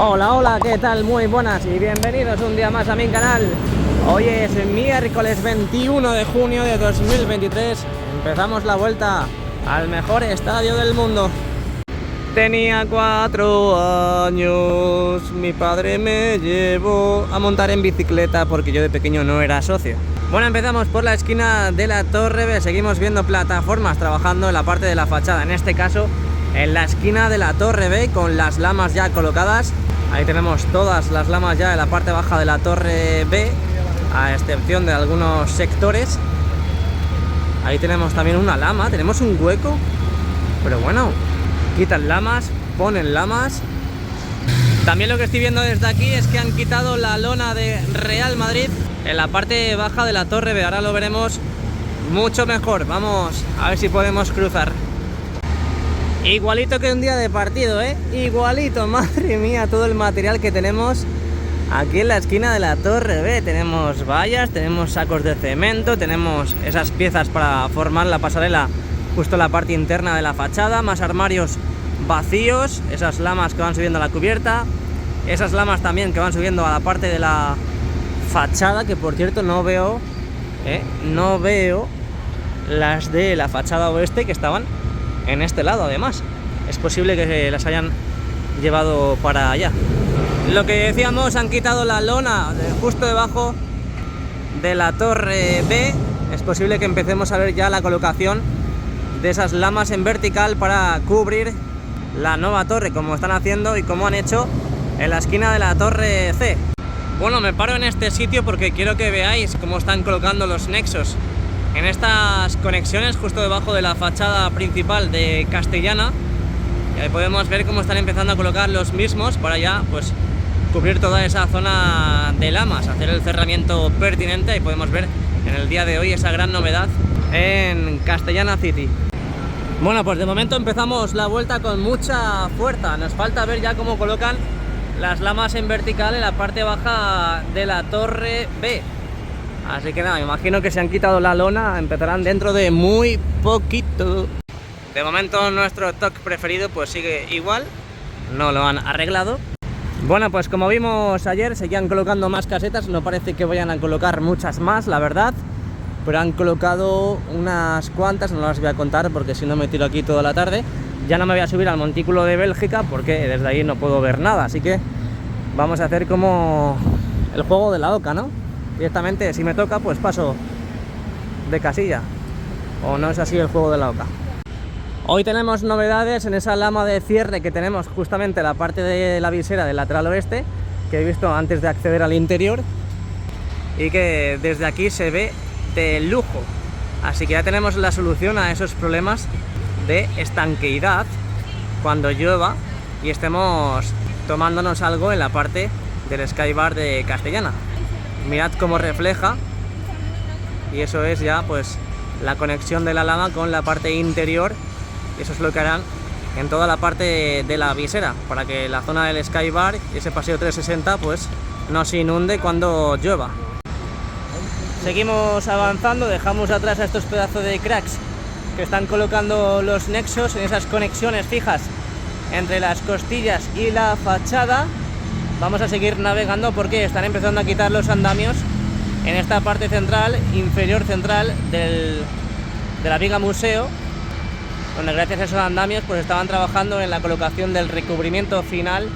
Hola, hola, ¿qué tal? Muy buenas y bienvenidos un día más a mi canal. Hoy es miércoles 21 de junio de 2023. Empezamos la vuelta al mejor estadio del mundo. Tenía 4 años, mi padre me llevó a montar en bicicleta porque yo de pequeño no era socio. Bueno, empezamos por la esquina de la Torre B. Seguimos viendo plataformas trabajando en la parte de la fachada, en este caso en la esquina de la Torre B, con las lamas ya colocadas. Ahí tenemos todas las lamas ya en la parte baja de la Torre B, a excepción de algunos sectores. Ahí tenemos también una lama, tenemos un hueco, pero bueno, quitan lamas, ponen lamas. También lo que estoy viendo desde aquí es que han quitado la lona de Real Madrid en la parte baja de la Torre B. Ahora lo veremos mucho mejor. Vamos a ver si podemos cruzar. Igualito que un día de partido, igualito, madre mía, todo el material que tenemos aquí en la esquina de la Torre B. Tenemos vallas, tenemos sacos de cemento, tenemos esas piezas para formar la pasarela justo en la parte interna de la fachada, más armarios vacíos, esas lamas que van subiendo a la cubierta, esas lamas también que van subiendo a la parte de la fachada, que por cierto no veo las de la fachada oeste que estaban en este lado. Además, es posible que las hayan llevado para allá. Lo que decíamos, han quitado la lona justo debajo de la Torre B. Es posible que empecemos a ver ya la colocación de esas lamas en vertical para cubrir la nueva torre, como están haciendo y como han hecho en la esquina de la Torre C. Bueno, me paro en este sitio porque quiero que veáis cómo están colocando los nexos en estas conexiones justo debajo de la fachada principal de Castellana. Y ahí podemos ver cómo están empezando a colocar los mismos para ya pues cubrir toda esa zona de lamas, hacer el cerramiento pertinente. Y podemos ver en el día de hoy esa gran novedad en Castellana City. Bueno, pues de momento empezamos la vuelta con mucha fuerza. Nos falta ver ya cómo colocan las lamas en vertical en la parte baja de la Torre B. Así que nada, me imagino que se han quitado la lona, empezarán dentro de muy poquito. De momento nuestro TOC preferido pues sigue igual, no lo han arreglado. Bueno, pues como vimos ayer, seguían colocando más casetas, no parece que vayan a colocar muchas más, la verdad. Pero han colocado unas cuantas, no las voy a contar porque si no me tiro aquí toda la tarde. Ya no me voy a subir al montículo de Bélgica porque desde ahí no puedo ver nada, así que vamos a hacer como el juego de la oca, ¿no? Directamente, si me toca, pues paso de casilla. O no es así el juego de la oca. Hoy tenemos novedades en esa lama de cierre que tenemos justamente en la parte de la visera del lateral oeste, que he visto antes de acceder al interior, y que desde aquí se ve de lujo. Así que ya tenemos la solución a esos problemas de estanqueidad cuando llueva y estemos tomándonos algo en la parte del Skybar de Castellana. Mirad cómo refleja, y eso es ya pues la conexión de la lama con la parte interior. Y eso es lo que harán en toda la parte de la visera, para que la zona del Skybar y ese paseo 360 pues no se inunde cuando llueva. Seguimos avanzando, dejamos atrás a estos pedazos de cracks que están colocando los nexos en esas conexiones fijas entre las costillas y la fachada. Vamos a seguir navegando porque están empezando a quitar los andamios en esta parte central, inferior central de la viga museo, donde gracias a esos andamios pues estaban trabajando en la colocación del recubrimiento final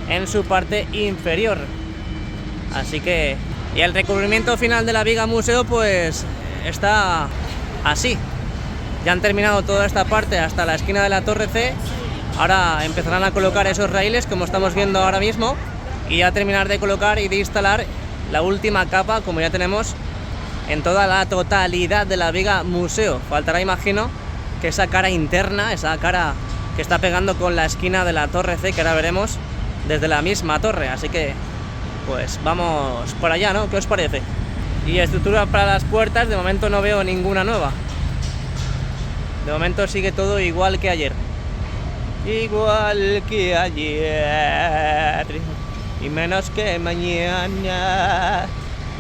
en su parte inferior. Así que, y el recubrimiento final de la viga museo pues está así. Ya han terminado toda esta parte hasta la esquina de la Torre C. Ahora empezarán a colocar esos raíles como estamos viendo ahora mismo, y ya terminar de colocar y de instalar la última capa, como ya tenemos en toda la totalidad de la viga museo. Faltará, imagino, que esa cara interna, esa cara que está pegando con la esquina de la Torre C, que ahora veremos desde la misma torre. Así que pues vamos por allá, ¿no? ¿Qué os parece? Y estructura para las puertas, de momento no veo ninguna nueva. De momento sigue todo igual que ayer. Igual que ayer y menos que mañana.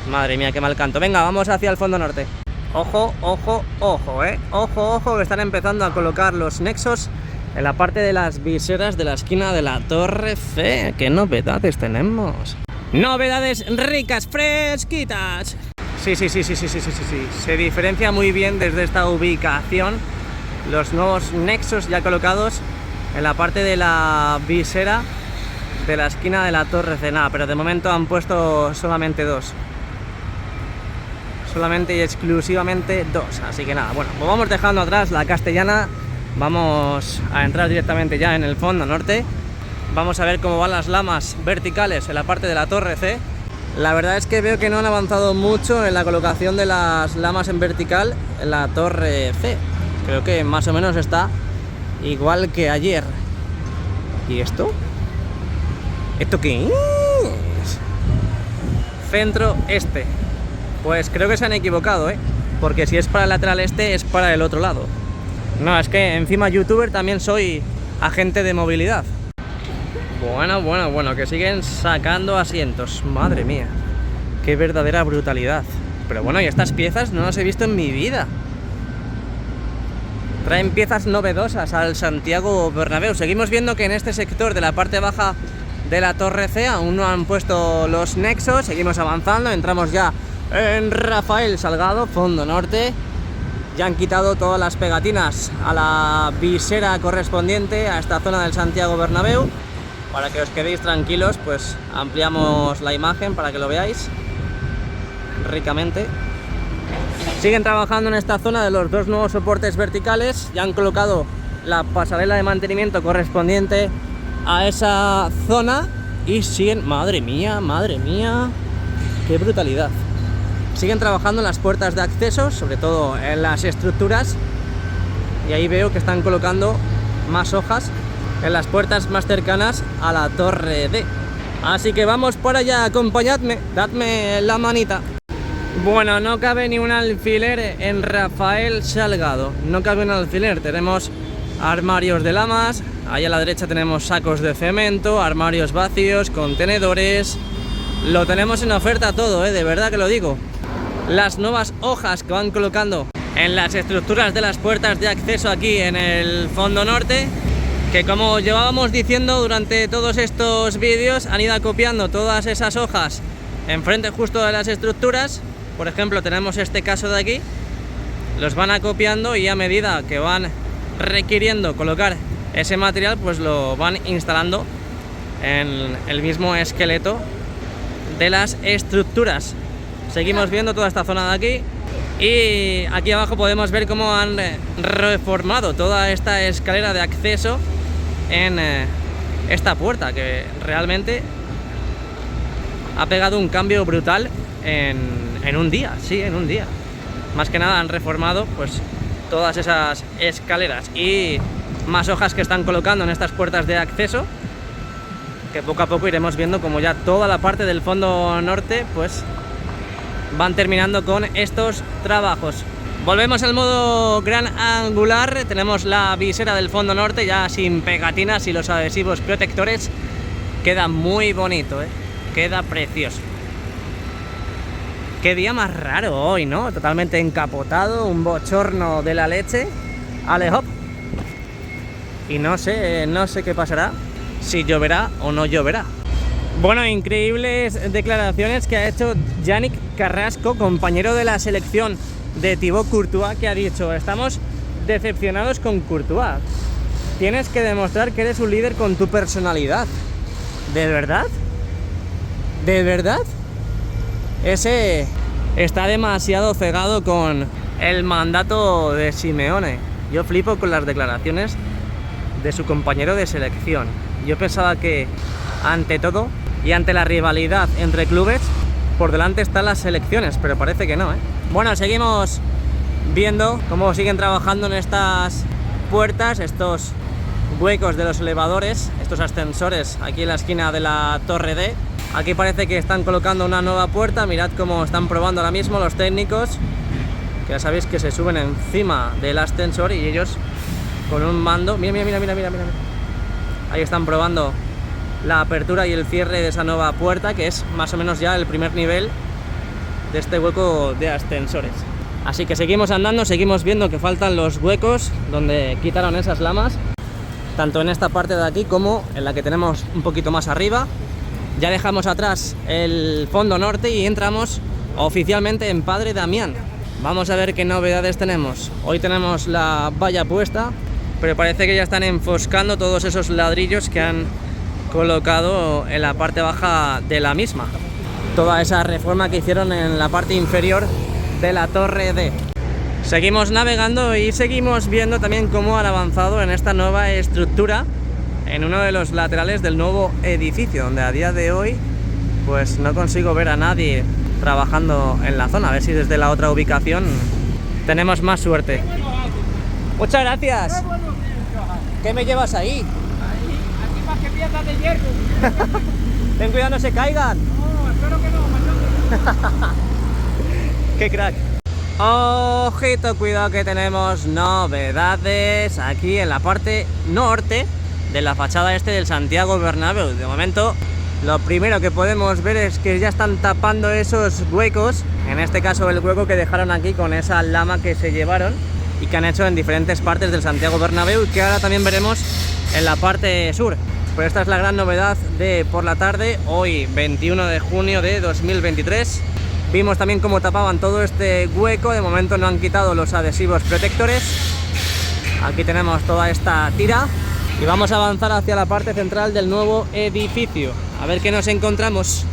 Madre mía, qué mal canto. Venga, vamos hacia el fondo norte. Ojo, ojo, ojo, ojo, ojo, que están empezando a colocar los nexos en la parte de las viseras de la esquina de la Torre C. ¿Qué novedades tenemos? Novedades ricas, fresquitas. Sí. Se diferencia muy bien desde esta ubicación los nuevos nexos ya colocados en la parte de la visera de la esquina de la Torre C. Nada, pero de momento han puesto solamente dos. Solamente y exclusivamente dos. Así que nada, bueno, pues vamos dejando atrás la Castellana. Vamos a entrar directamente ya en el fondo norte. Vamos a ver cómo van las lamas verticales en la parte de la Torre C. La verdad es que veo que no han avanzado mucho en la colocación de las lamas en vertical en la Torre C. Creo que más o menos está igual que ayer. ¿Y esto? ¿Esto qué es? Centro este. Pues creo que se han equivocado, porque si es para el lateral este, es para el otro lado. No, es que encima youtuber también soy agente de movilidad. Bueno, que siguen sacando asientos. Madre mía, qué verdadera brutalidad. Pero bueno, y estas piezas no las he visto en mi vida. Traen piezas novedosas al Santiago Bernabéu. Seguimos viendo que en este sector de la parte baja de la Torre C aún no han puesto los nexos. Seguimos avanzando, entramos ya en Rafael Salgado, fondo norte. Ya han quitado todas las pegatinas a la visera correspondiente a esta zona del Santiago Bernabéu. Para que os quedéis tranquilos, pues ampliamos la imagen para que lo veáis ricamente. Siguen trabajando en esta zona de los dos nuevos soportes verticales. Ya han colocado la pasarela de mantenimiento correspondiente a esa zona y siguen... Madre mía, qué brutalidad. Siguen trabajando en las puertas de acceso, sobre todo en las estructuras, y ahí veo que están colocando más hojas en las puertas más cercanas a la Torre D. Así que vamos por allá, acompañadme, dadme la manita. Bueno, no cabe ni un alfiler en Rafael Salgado, no cabe un alfiler. Tenemos armarios de lamas, ahí a la derecha tenemos sacos de cemento, armarios vacíos, contenedores. Lo tenemos en oferta todo, de verdad que lo digo. Las nuevas hojas que van colocando en las estructuras de las puertas de acceso aquí en el fondo norte, que como llevábamos diciendo durante todos estos vídeos, han ido copiando todas esas hojas enfrente justo de las estructuras. Por ejemplo, tenemos este caso de aquí, los van acopiando y a medida que van requiriendo colocar ese material, pues lo van instalando en el mismo esqueleto de las estructuras. Seguimos viendo toda esta zona de aquí y aquí abajo podemos ver cómo han reformado toda esta escalera de acceso en esta puerta, que realmente ha pegado un cambio brutal en un día, sí, en un día. Más que nada han reformado pues todas esas escaleras y más hojas que están colocando en estas puertas de acceso, que poco a poco iremos viendo como ya toda la parte del fondo norte pues van terminando con estos trabajos. Volvemos al modo gran angular. Tenemos la visera del fondo norte ya sin pegatinas y los adhesivos protectores. Queda muy bonito, queda precioso. Qué día más raro hoy, ¿no? Totalmente encapotado, un bochorno de la leche. Ale, hop. Y no sé qué pasará, si lloverá o no lloverá. Bueno, increíbles declaraciones que ha hecho Yannick Carrasco, compañero de la selección de Thibaut Courtois, que ha dicho: estamos decepcionados con Courtois. Tienes que demostrar que eres un líder con tu personalidad. ¿De verdad? ¿De verdad? Ese está demasiado cegado con el mandato de Simeone. Yo flipo con las declaraciones de su compañero de selección. Yo pensaba que ante todo y ante la rivalidad entre clubes, por delante están las selecciones, pero parece que no, Bueno, seguimos viendo cómo siguen trabajando en estas puertas, estos huecos de los elevadores, estos ascensores aquí en la esquina de la Torre D. Aquí parece que están colocando una nueva puerta. Mirad cómo están probando ahora mismo los técnicos, que ya sabéis que se suben encima del ascensor y ellos con un mando, mira. Ahí están probando la apertura y el cierre de esa nueva puerta, que es más o menos ya el primer nivel de este hueco de ascensores. Así que seguimos andando, seguimos viendo que faltan los huecos donde quitaron esas lamas. tanto en esta parte de aquí como en la que tenemos un poquito más arriba. Ya dejamos atrás el fondo norte y entramos oficialmente en Padre Damián. Vamos a ver qué novedades tenemos. Hoy tenemos la valla puesta, pero parece que ya están enfoscando todos esos ladrillos que han colocado en la parte baja de la misma. Toda esa reforma que hicieron en la parte inferior de la torre D. Seguimos navegando y seguimos viendo también cómo han avanzado en esta nueva estructura en uno de los laterales del nuevo edificio, donde a día de hoy pues no consigo ver a nadie trabajando en la zona. A ver si desde la otra ubicación tenemos más suerte. Muchas gracias. ¿Qué me llevas ahí? Aquí más que piezas de hierro. Ten cuidado, no se caigan. No, espero que no. ¡Qué crack! Ojito, cuidado que tenemos novedades aquí en la parte norte de la fachada este del Santiago Bernabéu. De momento, lo primero que podemos ver es que ya están tapando esos huecos, en este caso el hueco que dejaron aquí con esa lama que se llevaron y que han hecho en diferentes partes del Santiago Bernabéu, y que ahora también veremos en la parte sur. Pues esta es la gran novedad de por la tarde, hoy 21 de junio de 2023. Vimos también cómo tapaban todo este hueco. De momento no han quitado los adhesivos protectores. Aquí tenemos toda esta tira y vamos a avanzar hacia la parte central del nuevo edificio, a ver qué nos encontramos.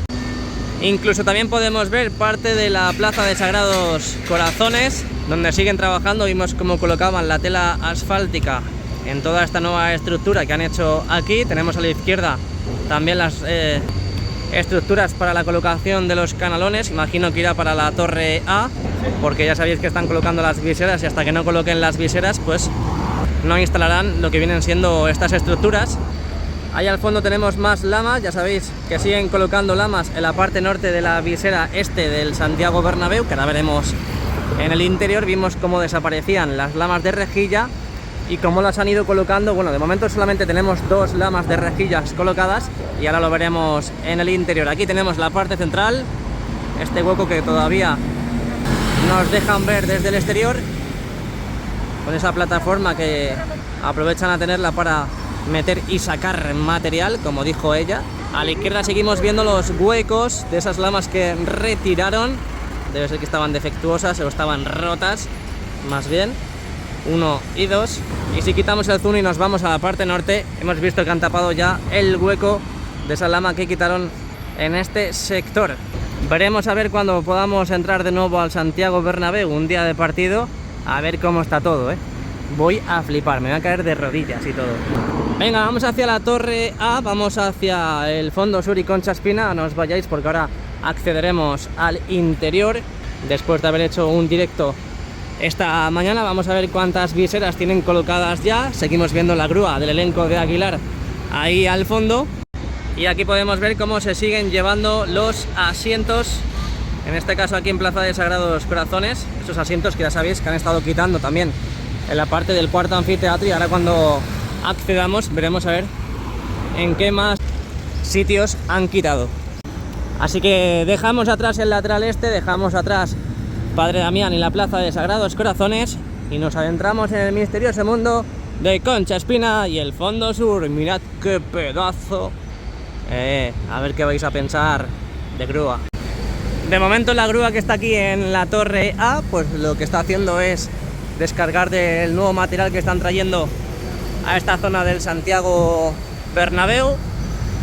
Incluso también podemos ver parte de la plaza de Sagrados Corazones, donde siguen trabajando. Vimos cómo colocaban la tela asfáltica en toda esta nueva estructura que han hecho aquí. Tenemos a la izquierda también las estructuras para la colocación de los canalones. Imagino que irá para la torre A, porque ya sabéis que están colocando las viseras, y hasta que no coloquen las viseras pues no instalarán lo que vienen siendo estas estructuras. Ahí al fondo tenemos más lamas. Ya sabéis que siguen colocando lamas en la parte norte de la visera este del Santiago Bernabéu, que ahora veremos en el interior. Vimos cómo desaparecían las lamas de rejilla y cómo las han ido colocando. Bueno, de momento solamente tenemos 2 lamas de rejillas colocadas y ahora lo veremos en el interior. Aquí tenemos la parte central, este hueco que todavía nos dejan ver desde el exterior, con esa plataforma que aprovechan a tenerla para meter y sacar material, como dijo ella. A la izquierda seguimos viendo los huecos de esas lamas que retiraron. Debe ser que estaban defectuosas o estaban rotas, más bien. 1 y 2. Y si quitamos el zoom y nos vamos a la parte norte, hemos visto que han tapado ya el hueco de esa lama que quitaron en este sector. Veremos a ver cuando podamos entrar de nuevo al Santiago Bernabéu, un día de partido, a ver cómo está todo, ¿eh? Voy a flipar, me voy a caer de rodillas y todo. Venga, vamos hacia la torre A, vamos hacia el fondo sur y Concha Espina. No os vayáis porque ahora accederemos al interior después de haber hecho un directo esta mañana. Vamos a ver cuántas viseras tienen colocadas ya. Seguimos viendo la grúa del elenco de Aguilar ahí al fondo. Y aquí podemos ver cómo se siguen llevando los asientos. En este caso aquí en Plaza de Sagrados Corazones. Esos asientos que ya sabéis que han estado quitando también en la parte del cuarto anfiteatro. Y ahora cuando accedamos veremos a ver en qué más sitios han quitado. Así que dejamos atrás el lateral este, dejamos atrás Padre Damián y la Plaza de Sagrados Corazones y nos adentramos en el misterioso mundo de Concha Espina y el fondo sur. Mirad qué pedazo. A ver qué vais a pensar de grúa. De momento la grúa que está aquí en la torre A, pues lo que está haciendo es descargar del nuevo material que están trayendo a esta zona del Santiago Bernabéu.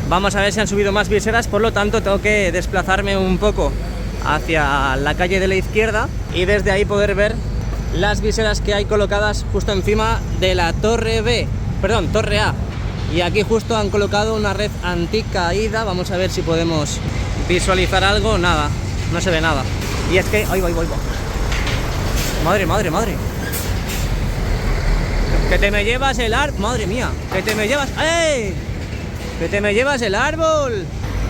Vamos a ver si han subido más viseras, por lo tanto tengo que desplazarme un poco hacia la calle de la izquierda y desde ahí poder ver las viseras que hay colocadas justo encima de la torre B, perdón, torre A. Y aquí justo han colocado una red anticaída. Vamos a ver si podemos visualizar algo. Nada, no se ve nada. Y es que... ¡Ay, voy! ¡Madre, madre, madre! ¡Que te me llevas el árbol! ¡Madre mía! ¡Que te me llevas! ¡Ey! ¡Que te me llevas el árbol!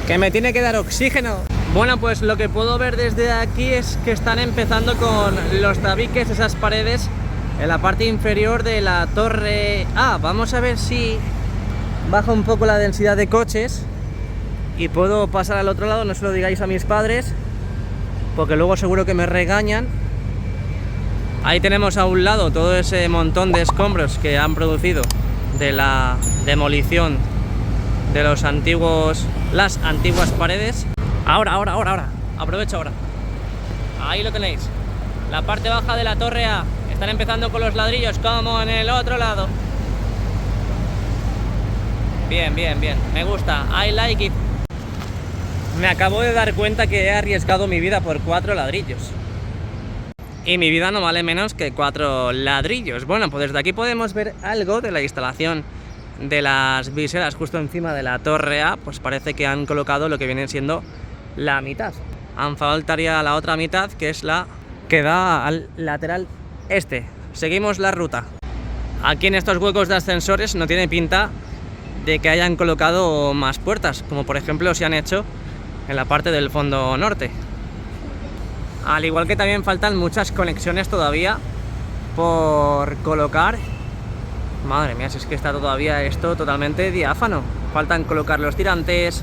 ¡Que me tiene que dar oxígeno! Bueno, pues lo que puedo ver desde aquí es que están empezando con los tabiques, esas paredes, en la parte inferior de la torre A. Vamos a ver si baja un poco la densidad de coches y puedo pasar al otro lado. No se lo digáis a mis padres porque luego seguro que me regañan. Ahí tenemos a un lado todo ese montón de escombros que han producido de la demolición de las antiguas paredes. Ahora, aprovecho ahora. Ahí lo tenéis, la parte baja de la torre A. Están empezando con los ladrillos como en el otro lado. Bien, me gusta, I like it. Me acabo de dar cuenta que he arriesgado mi vida por 4 ladrillos. Y mi vida no vale menos que 4 ladrillos. Bueno, pues desde aquí podemos ver algo de la instalación de las viseras justo encima de la torre A. Pues parece que han colocado lo que viene siendo la mitad. Aún faltaría la otra mitad, que es la que da al lateral este. Seguimos la ruta. Aquí en estos huecos de ascensores no tiene pinta de que hayan colocado más puertas, como por ejemplo se han hecho en la parte del fondo norte. Al igual que también faltan muchas conexiones todavía por colocar. Madre mía, si es que está todavía esto totalmente diáfano. Faltan colocar los tirantes,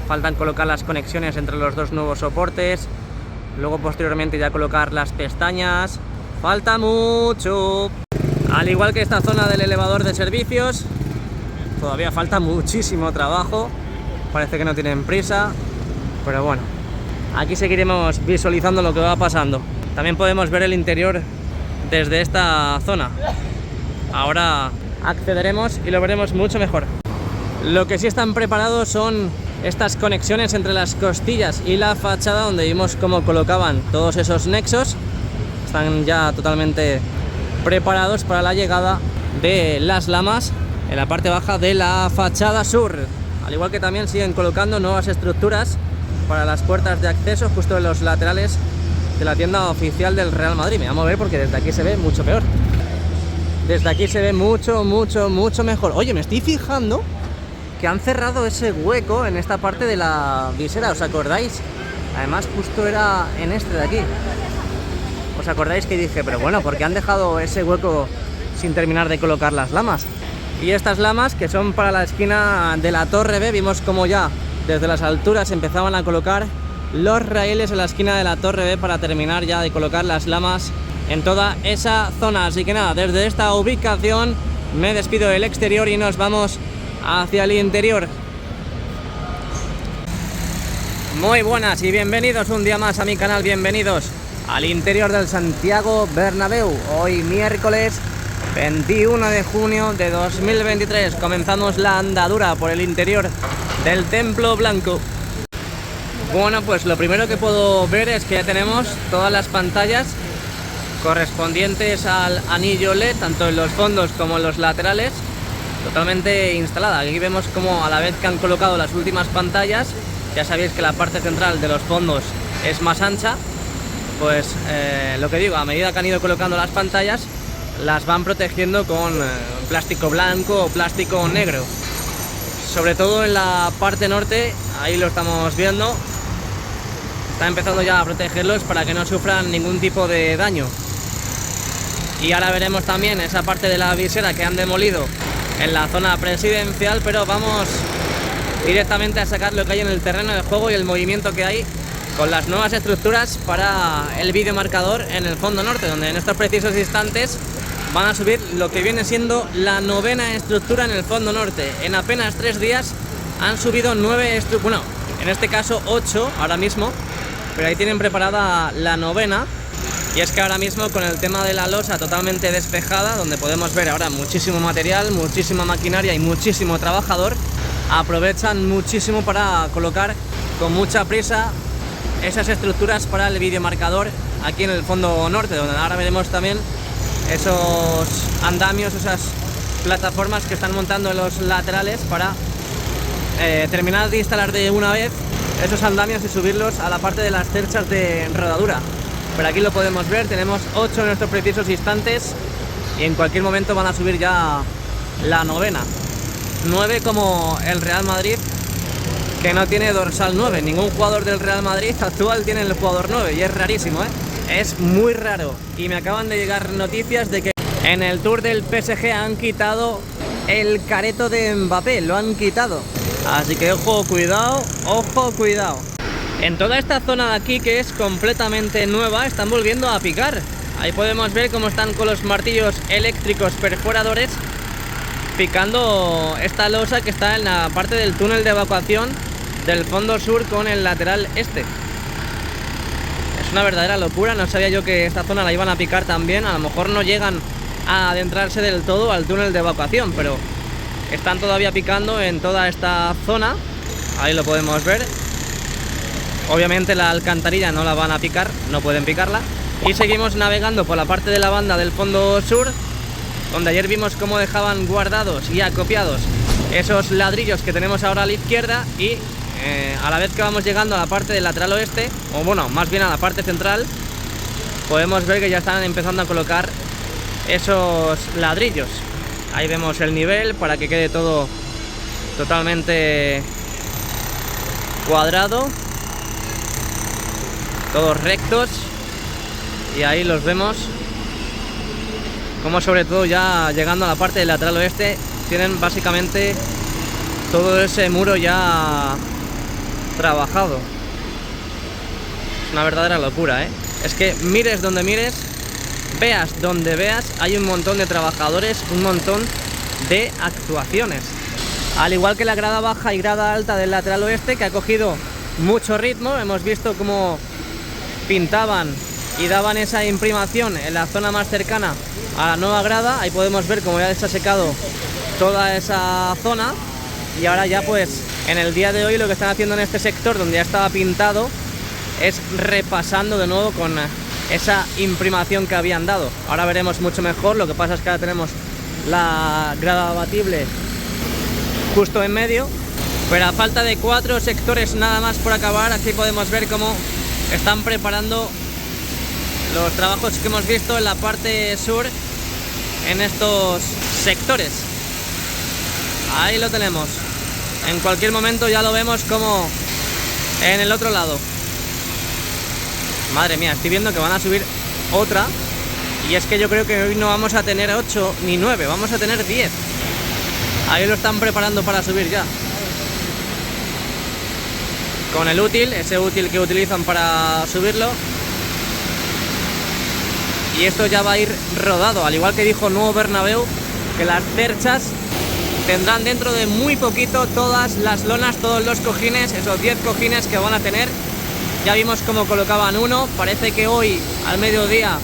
faltan colocar las conexiones entre los dos nuevos soportes, luego posteriormente ya colocar las pestañas. Falta mucho. Al igual que esta zona del elevador de servicios, todavía falta muchísimo trabajo. Parece que no tienen prisa, pero bueno, aquí seguiremos visualizando lo que va pasando. También podemos ver el interior desde esta zona. Ahora accederemos y lo veremos mucho mejor. Lo que sí están preparados son estas conexiones entre las costillas y la fachada, donde vimos cómo colocaban todos esos nexos. Están ya totalmente preparados para la llegada de las lamas en la parte baja de la fachada sur. Al igual que también siguen colocando nuevas estructuras para las puertas de acceso justo en los laterales de la tienda oficial del Real Madrid. Me voy a mover porque desde aquí se ve mucho peor. Desde aquí se ve mucho mejor. Oye, me estoy fijando que han cerrado ese hueco en esta parte de la visera, ¿os acordáis? Además justo era en este de aquí. ¿Os acordáis que dije, pero bueno, ¿por qué han dejado ese hueco sin terminar de colocar las lamas? Y estas lamas, que son para la esquina de la torre B, vimos como ya desde las alturas empezaban a colocar los raíles en la esquina de la torre B para terminar ya de colocar las lamas en toda esa zona. Así que nada, desde esta ubicación me despido del exterior y nos vamos hacia el interior. Muy buenas y bienvenidos un día más a mi canal, bienvenidos al interior del Santiago Bernabéu. Hoy miércoles 21 de junio de 2023 comenzamos la andadura por el interior del Templo Blanco. Bueno, pues lo primero que puedo ver es que ya tenemos todas las pantallas correspondientes al anillo LED, tanto en los fondos como en los laterales, totalmente instalada. Aquí vemos como a la vez que han colocado las últimas pantallas, ya sabéis que la parte central de los fondos es más ancha, pues lo que digo, a medida que han ido colocando las pantallas, las van protegiendo con plástico blanco o plástico negro. Sobre todo en la parte norte, ahí lo estamos viendo, está empezando ya a protegerlos para que no sufran ningún tipo de daño. Y ahora veremos también esa parte de la visera que han demolido en la zona presidencial, pero vamos directamente a sacar lo que hay en el terreno de juego y el movimiento que hay con las nuevas estructuras para el videomarcador en el fondo norte, donde en estos precisos instantes van a subir lo que viene siendo la 9ª estructura en el fondo norte. En apenas 3 días han subido 9 estructuras, bueno, en este caso 8 ahora mismo, pero ahí tienen preparada la 9ª. Y es que ahora mismo con el tema de la losa totalmente despejada, donde podemos ver ahora muchísimo material, muchísima maquinaria y muchísimo trabajador, aprovechan muchísimo para colocar con mucha prisa esas estructuras para el videomarcador aquí en el fondo norte, donde ahora veremos también esos andamios, esas plataformas que están montando en los laterales para terminar de instalar de una vez esos andamios y subirlos a la parte de las cerchas de rodadura. Pero aquí lo podemos ver, tenemos 8 en estos precisos instantes y en cualquier momento van a subir ya la 9ª. 9 como el Real Madrid, que no tiene dorsal 9. Ningún jugador del Real Madrid actual tiene el jugador 9 y es rarísimo, ¿eh? Es muy raro. Y me acaban de llegar noticias de que en el Tour del PSG han quitado el careto de Mbappé, lo han quitado. Así que ojo, cuidado, ojo, cuidado. En toda esta zona de aquí, que es completamente nueva, están volviendo a picar. Ahí podemos ver cómo están con los martillos eléctricos perforadores picando esta losa que está en la parte del túnel de evacuación del fondo sur con el lateral este. Es una verdadera locura, no sabía yo que esta zona la iban a picar también. A lo mejor no llegan a adentrarse del todo al túnel de evacuación, pero están todavía picando en toda esta zona. Ahí lo podemos ver. Obviamente la alcantarilla no la van a picar, no pueden picarla. Y seguimos navegando por la parte de la banda del fondo sur, donde ayer vimos cómo dejaban guardados y acopiados esos ladrillos que tenemos ahora a la izquierda. Y a la vez que vamos llegando a la parte del lateral oeste, o bueno, más bien a la parte central, podemos ver que ya están empezando a colocar esos ladrillos. Ahí vemos el nivel para que quede todo totalmente cuadrado, todos rectos. Y ahí los vemos como, sobre todo ya llegando a la parte del lateral oeste, tienen básicamente todo ese muro ya trabajado. Es una verdadera locura, ¿eh? Es que mires donde mires, veas donde veas, hay un montón de trabajadores, un montón de actuaciones. Al igual que la grada baja y grada alta del lateral oeste, que ha cogido mucho ritmo. Hemos visto cómo pintaban y daban esa imprimación en la zona más cercana a la nueva grada. Ahí podemos ver cómo ya se ha secado toda esa zona. Y ahora ya pues en el día de hoy lo que están haciendo en este sector donde ya estaba pintado es repasando de nuevo con esa imprimación que habían dado. Ahora veremos mucho mejor. Lo que pasa es que ahora tenemos la grada abatible justo en medio, pero a falta de 4 sectores nada más por acabar, aquí podemos ver cómo están preparando los trabajos que hemos visto en la parte sur en estos sectores. Ahí lo tenemos. En cualquier momento ya lo vemos como en el otro lado. Madre mía, estoy viendo que van a subir otra. Y es que yo creo que hoy no vamos a tener 8 ni 9, vamos a tener 10. Ahí lo están preparando para subir ya. Con el útil, ese útil que utilizan para subirlo. Y esto ya va a ir rodado, al igual que dijo Nuevo Bernabéu, que las cerchas tendrán dentro de muy poquito todas las lonas, todos los cojines, esos 10 cojines que van a tener. Ya vimos cómo colocaban uno. Parece que hoy al mediodía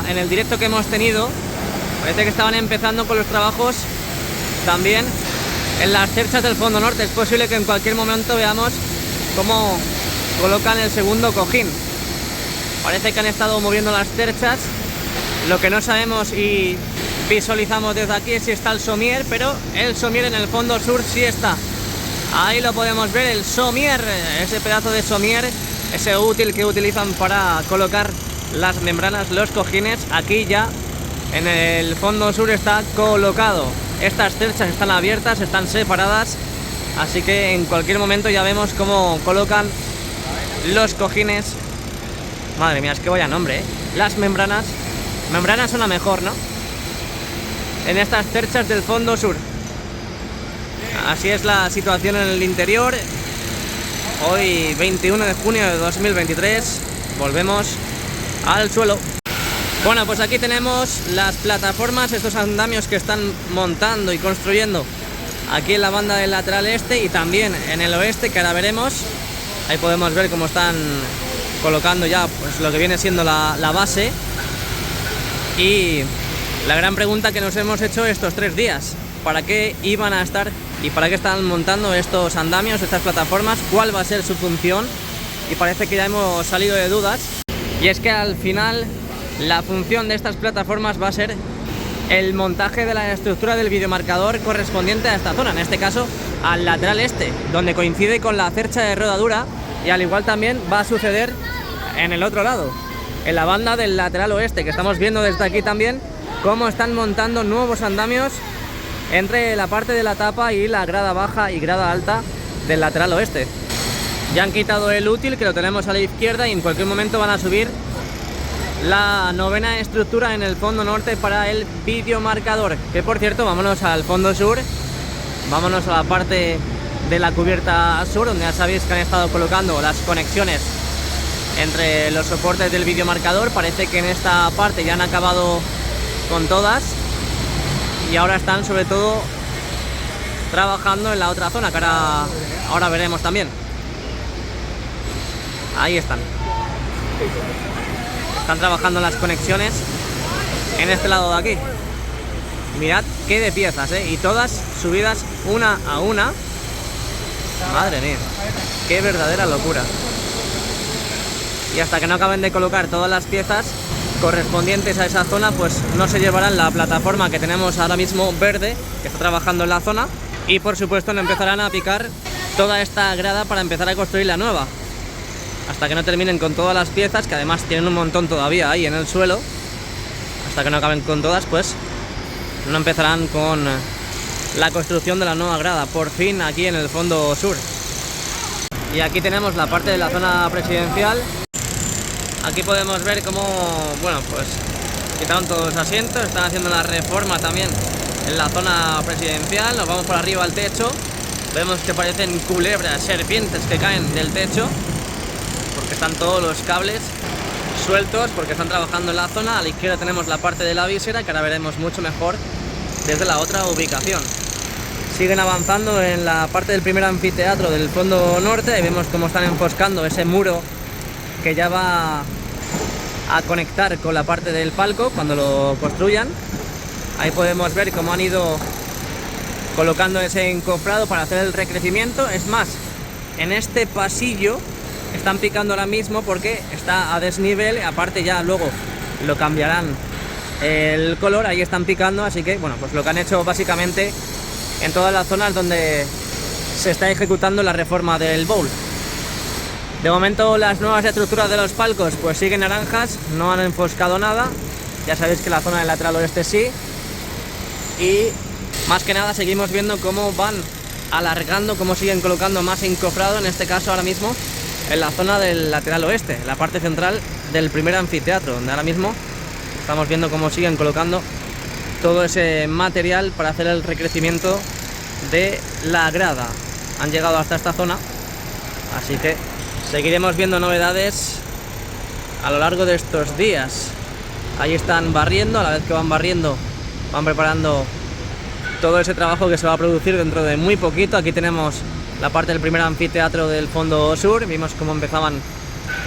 en el directo que hemos tenido, parece que estaban empezando con los trabajos también en las cerchas del fondo norte. Es posible que en cualquier momento veamos cómo colocan el segundo cojín. Parece que han estado moviendo las cerchas. Lo que no sabemos y visualizamos desde aquí es si está el somier, pero el somier en el fondo sur sí está. Ahí lo podemos ver, el somier, ese pedazo de somier, ese útil que utilizan para colocar las membranas, los cojines. Aquí ya en el fondo sur está colocado. Estas cerchas están abiertas, están separadas, así que en cualquier momento ya vemos cómo colocan los cojines. Madre mía, es que vaya nombre, ¿eh? Las membranas. Membranas suena mejor, ¿no? En estas cerchas del fondo sur. Así es la situación en el interior. Hoy 21 de junio de 2023. Volvemos al suelo. Bueno, pues aquí tenemos las plataformas, estos andamios que están montando y construyendo aquí en la banda del lateral este y también en el oeste, que ahora veremos. Ahí podemos ver cómo están colocando ya pues lo que viene siendo la base. Y la gran pregunta que nos hemos hecho estos 3 días: ¿para qué iban a estar y para qué están montando estos andamios, estas plataformas? ¿Cuál va a ser su función? Y parece que ya hemos salido de dudas. Y es que al final la función de estas plataformas va a ser el montaje de la estructura del videomarcador correspondiente a esta zona, en este caso al lateral este, donde coincide con la cercha de rodadura. Y al igual también va a suceder en el otro lado, en la banda del lateral oeste, que estamos viendo desde aquí también cómo están montando nuevos andamios entre la parte de la tapa y la grada baja y grada alta del lateral oeste. Ya han quitado el útil, que lo tenemos a la izquierda, y en cualquier momento van a subir la novena estructura en el fondo norte para el videomarcador. Que por cierto, vámonos al fondo sur, vámonos a la parte de la cubierta sur, donde ya sabéis que han estado colocando las conexiones entre los soportes del videomarcador. Parece que en esta parte ya han acabado con todas. y ahora están sobre todo trabajando en la otra zona que ahora veremos también. Ahí están trabajando en las conexiones en este lado de aquí. Mirad qué de piezas, y todas subidas una a una. Madre mía, qué verdadera locura. Y hasta que no acaben de colocar todas las piezas correspondientes a esa zona, pues no se llevarán la plataforma que tenemos ahora mismo verde, que está trabajando en la zona, y por supuesto no empezarán a picar toda esta grada para empezar a construir la nueva. Hasta que no terminen con todas las piezas, que además tienen un montón todavía ahí en el suelo, hasta que no acaben con todas, pues no empezarán con la construcción de la nueva grada, por fin aquí en el fondo sur. Y aquí tenemos la parte de la zona presidencial. Aquí podemos ver cómo, bueno, pues quitaron todos los asientos, están haciendo la reforma también en la zona presidencial. Nos vamos por arriba al techo, vemos que parecen culebras, serpientes que caen del techo, porque están todos los cables sueltos, porque están trabajando en la zona. A la izquierda tenemos la parte de la visera, que ahora veremos mucho mejor desde la otra ubicación. Siguen avanzando en la parte del primer anfiteatro del fondo norte, y vemos cómo están enfoscando ese muro que ya va a conectar con la parte del palco cuando lo construyan. Ahí podemos ver cómo han ido colocando ese encofrado para hacer el recrecimiento. Es más, en este pasillo están picando ahora mismo porque está a desnivel, aparte ya luego lo cambiarán el color, ahí están picando, así que bueno, pues lo que han hecho básicamente en todas las zonas donde se está ejecutando la reforma del bowl. De momento las nuevas estructuras de los palcos pues siguen naranjas, no han enfoscado nada. Ya sabéis que la zona del lateral oeste sí. Y más que nada seguimos viendo cómo van alargando, cómo siguen colocando más encofrado, en este caso ahora mismo en la zona del lateral oeste, la parte central del primer anfiteatro, donde ahora mismo estamos viendo cómo siguen colocando todo ese material para hacer el recrecimiento de la grada. Han llegado hasta esta zona, así que seguiremos viendo novedades a lo largo de estos días. Ahí están barriendo, a la vez que van barriendo, van preparando todo ese trabajo que se va a producir dentro de muy poquito. Aquí tenemos la parte del primer anfiteatro del fondo sur, vimos cómo empezaban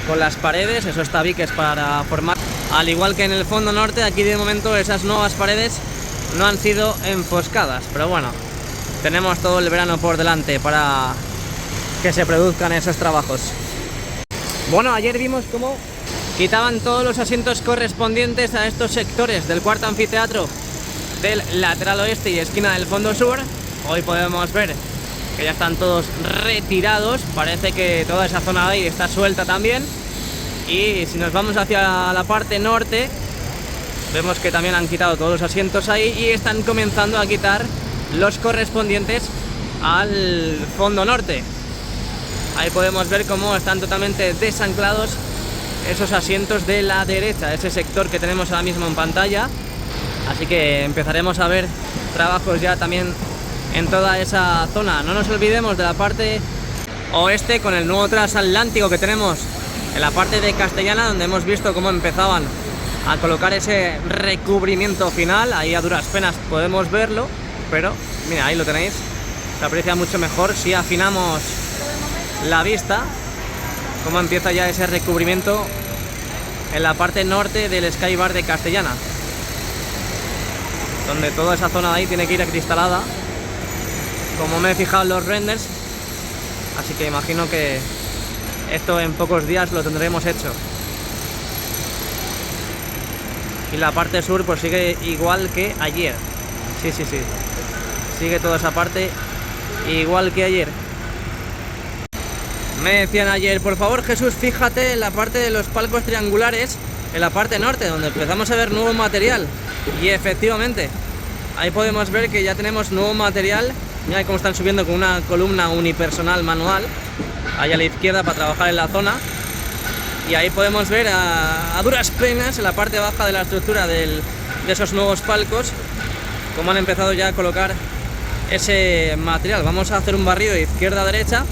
con las paredes, esos tabiques para formar. Al igual que en el fondo norte, aquí de momento esas nuevas paredes no han sido enfoscadas, pero bueno, tenemos todo el verano por delante para que se produzcan esos trabajos. Bueno, ayer vimos cómo quitaban todos los asientos correspondientes a estos sectores del cuarto anfiteatro del lateral oeste y esquina del fondo sur. Hoy podemos ver que ya están todos retirados, parece que toda esa zona de ahí está suelta también. Y si nos vamos hacia la parte norte, vemos que también han quitado todos los asientos ahí y están comenzando a quitar los correspondientes al fondo norte. Ahí podemos ver cómo están totalmente desanclados esos asientos de la derecha, ese sector que tenemos ahora mismo en pantalla. Así que empezaremos a ver trabajos ya también en toda esa zona. No nos olvidemos de la parte oeste con el nuevo transatlántico que tenemos en la parte de Castellana, donde hemos visto cómo empezaban a colocar ese recubrimiento final. Ahí a duras penas podemos verlo, pero mira, ahí lo tenéis. Se aprecia mucho mejor si afinamos la vista, cómo empieza ya ese recubrimiento en la parte norte del Sky Bar de Castellana, donde toda esa zona de ahí tiene que ir acristalada, como me he fijado en los renders, así que imagino que esto en pocos días lo tendremos hecho. Y la parte sur pues sigue igual que ayer. Sí, sigue toda esa parte igual que ayer. Me decían ayer, por favor Jesús, fíjate en la parte de los palcos triangulares, en la parte norte, donde empezamos a ver nuevo material. Y efectivamente, ahí podemos ver que ya tenemos nuevo material. Mira cómo están subiendo con una columna unipersonal manual, ahí a la izquierda, para trabajar en la zona. Y ahí podemos ver a duras penas en la parte baja de la estructura de esos nuevos palcos, cómo han empezado ya a colocar ese material. Vamos a hacer un barrido de izquierda a derecha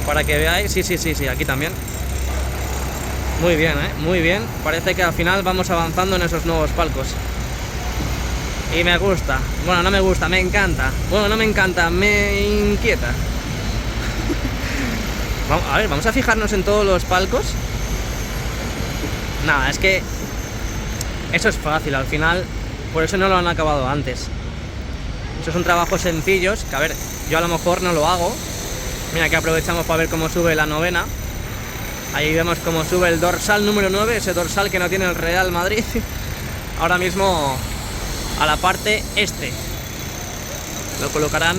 para que veáis. Sí, aquí también. Muy bien, muy bien. Parece que al final vamos avanzando en esos nuevos palcos. Y me gusta. Bueno, no me gusta, me encanta. Bueno, no me encanta, me inquieta. A ver, vamos a fijarnos en todos los palcos. Nada, es que eso es fácil, al final. Por eso no lo han acabado antes. Esos son trabajos sencillos, que a ver, yo a lo mejor no lo hago. Mira que aprovechamos para ver cómo sube la novena. Ahí vemos cómo sube el dorsal número 9, ese dorsal que no tiene el Real Madrid. Ahora mismo a la parte este. Lo colocarán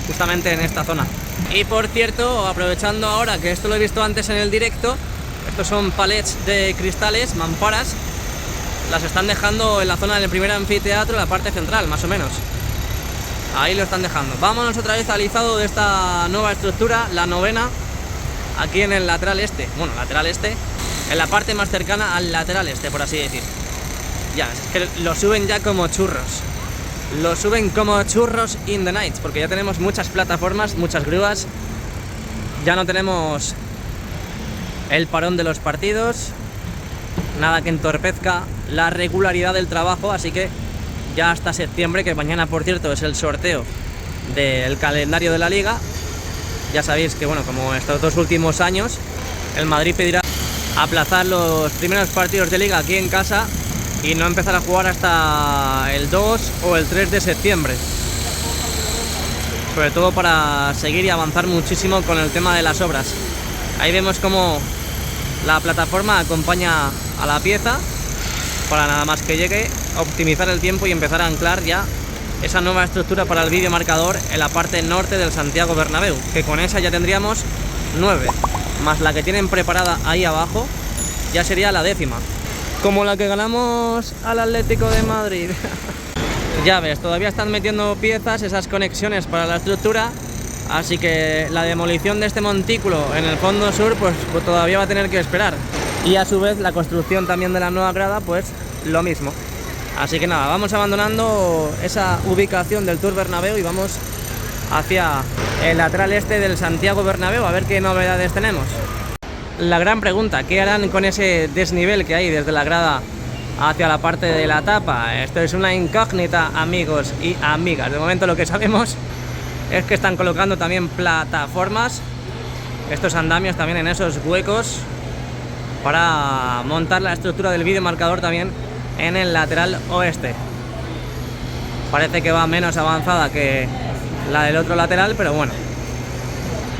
justamente en esta zona. Y por cierto, aprovechando ahora que esto lo he visto antes en el directo, estos son palets de cristales, mamparas. Las están dejando en la zona del primer anfiteatro, la parte central, más o menos. Ahí lo están dejando. Vámonos otra vez al izado de esta nueva estructura, la novena, aquí en el lateral este. Bueno, lateral este, en la parte más cercana al lateral este, por así decir. Ya, es que lo suben ya como churros. Lo suben como churros in the night, porque ya tenemos muchas plataformas, muchas grúas. Ya no tenemos el parón de los partidos, nada que entorpezca la regularidad del trabajo, así que ya hasta septiembre, que mañana por cierto es el sorteo del calendario de la Liga. Ya sabéis que, bueno, como estos 2 últimos años, el Madrid pedirá aplazar los primeros partidos de Liga aquí en casa y no empezar a jugar hasta el 2 o el 3 de septiembre. Sobre todo para seguir y avanzar muchísimo con el tema de las obras. Ahí vemos como la plataforma acompaña a la pieza para nada más que llegue, optimizar el tiempo y empezar a anclar ya esa nueva estructura para el videomarcador en la parte norte del Santiago Bernabéu, que con esa ya tendríamos 9, más la que tienen preparada ahí abajo, ya sería la 10ª. Como la que ganamos al Atlético de Madrid. Ya ves, todavía están metiendo piezas, esas conexiones para la estructura, así que la demolición de este montículo en el fondo sur pues todavía va a tener que esperar. Y a su vez la construcción también de la nueva grada, pues lo mismo. Así que nada, vamos abandonando esa ubicación del Tour Bernabéu y vamos hacia el lateral este del Santiago Bernabéu a ver qué novedades tenemos. La gran pregunta, ¿qué harán con ese desnivel que hay desde la grada hacia la parte de la tapa? Esto es una incógnita, amigos y amigas. De momento lo que sabemos es que están colocando también plataformas, estos andamios también en esos huecos, para montar la estructura del videomarcador también en el lateral oeste. Parece que va menos avanzada que la del otro lateral, pero bueno,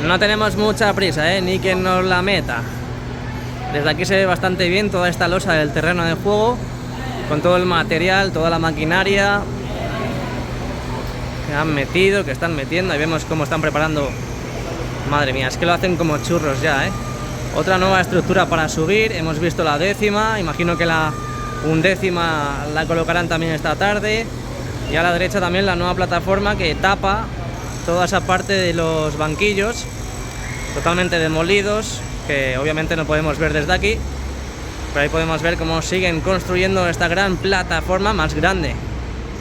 no tenemos mucha prisa, ni que nos la meta. Desde aquí se ve bastante bien toda esta losa del terreno de juego, con todo el material, toda la maquinaria que han metido, que están metiendo. Ahí vemos cómo están preparando. Madre mía, es que lo hacen como churros ya, Otra nueva estructura para subir. Hemos visto la 10ª, imagino que la 11ª la colocarán también esta tarde. Y a la derecha también la nueva plataforma que tapa toda esa parte de los banquillos, totalmente demolidos, que obviamente no podemos ver desde aquí, pero ahí podemos ver cómo siguen construyendo esta gran plataforma, más grande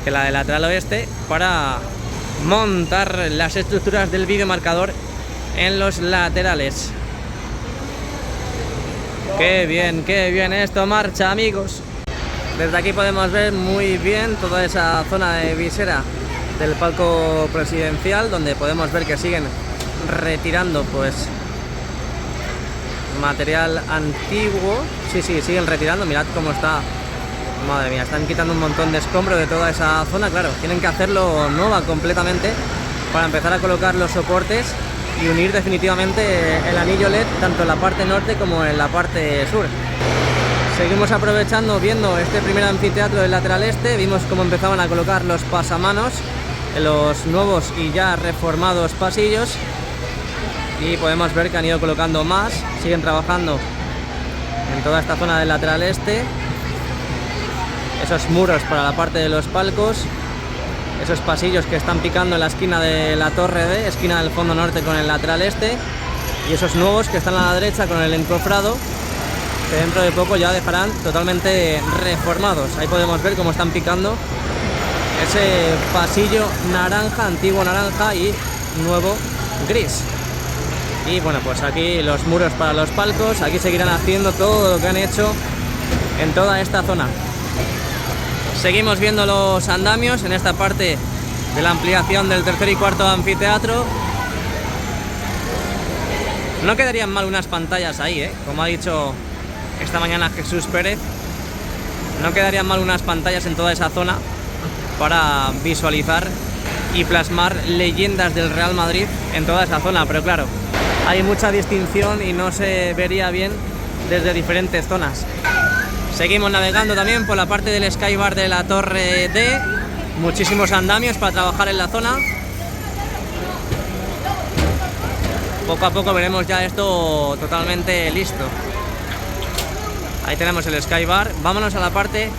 que la del lateral oeste, para montar las estructuras del videomarcador en los laterales. Qué bien esto marcha, amigos. Desde aquí podemos ver muy bien toda esa zona de visera del palco presidencial, donde podemos ver que siguen retirando pues material antiguo. Sí, siguen retirando. Mirad cómo está. Madre mía, están quitando un montón de escombro de toda esa zona. Claro, tienen que hacerlo nueva completamente para empezar a colocar los soportes y unir definitivamente el anillo LED tanto en la parte norte como en la parte sur. Seguimos aprovechando, viendo este primer anfiteatro del lateral este. Vimos cómo empezaban a colocar los pasamanos en los nuevos y ya reformados pasillos, y podemos ver que han ido colocando más. Siguen trabajando en toda esta zona del lateral este, esos muros para la parte de los palcos, esos pasillos que están picando en la esquina de la torre D, esquina del fondo norte con el lateral este, y esos nuevos que están a la derecha con el encofrado, que dentro de poco ya dejarán totalmente reformados. Ahí podemos ver cómo están picando ese pasillo naranja, antiguo naranja y nuevo gris. Y bueno, pues aquí los muros para los palcos. Aquí seguirán haciendo todo lo que han hecho en toda esta zona. Seguimos viendo los andamios en esta parte de la ampliación del tercer y cuarto anfiteatro. No quedarían mal unas pantallas ahí, como ha dicho esta mañana Jesús Pérez. No quedarían mal unas pantallas en toda esa zona para visualizar y plasmar leyendas del Real Madrid en toda esa zona, pero claro, hay mucha distinción y no se vería bien desde diferentes zonas. Seguimos navegando también por la parte del Skybar de la Torre D, muchísimos andamios para trabajar en la zona. Poco a poco veremos ya esto totalmente listo. Ahí tenemos el Skybar. Vámonos a la parte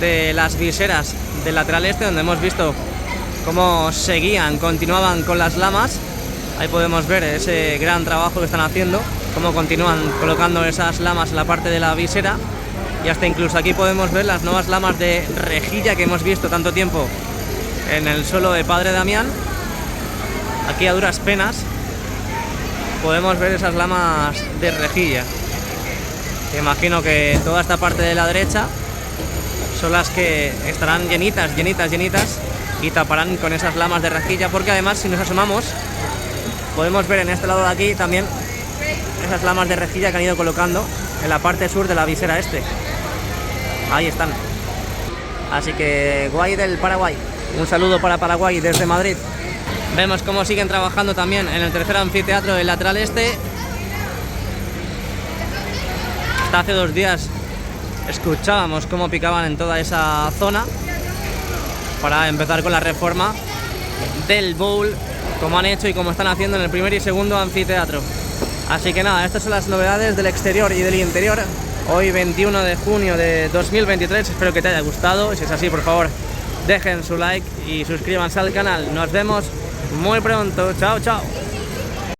de las viseras del lateral este, donde hemos visto cómo seguían, continuaban con las lamas. Ahí podemos ver ese gran trabajo que están haciendo, cómo continúan colocando esas lamas en la parte de la visera. Y hasta incluso aquí podemos ver las nuevas lamas de rejilla que hemos visto tanto tiempo en el suelo de Padre Damián. Aquí a duras penas podemos ver esas lamas de rejilla. Imagino que toda esta parte de la derecha son las que estarán llenitas y taparán con esas lamas de rejilla, porque además si nos asomamos podemos ver en este lado de aquí también esas lamas de rejilla que han ido colocando en la parte sur de la visera este. Ahí están. Así que guay del Paraguay. Un saludo para Paraguay desde Madrid. Vemos cómo siguen trabajando también en el tercer anfiteatro del lateral este. Hasta hace 2 días escuchábamos cómo picaban en toda esa zona para empezar con la reforma del bowl, como han hecho y como están haciendo en el primer y segundo anfiteatro. Así que nada, estas son las novedades del exterior y del interior. Hoy 21 de junio de 2023, espero que te haya gustado. Si es así, por favor, dejen su like y suscríbanse al canal. Nos vemos muy pronto. Chao, chao.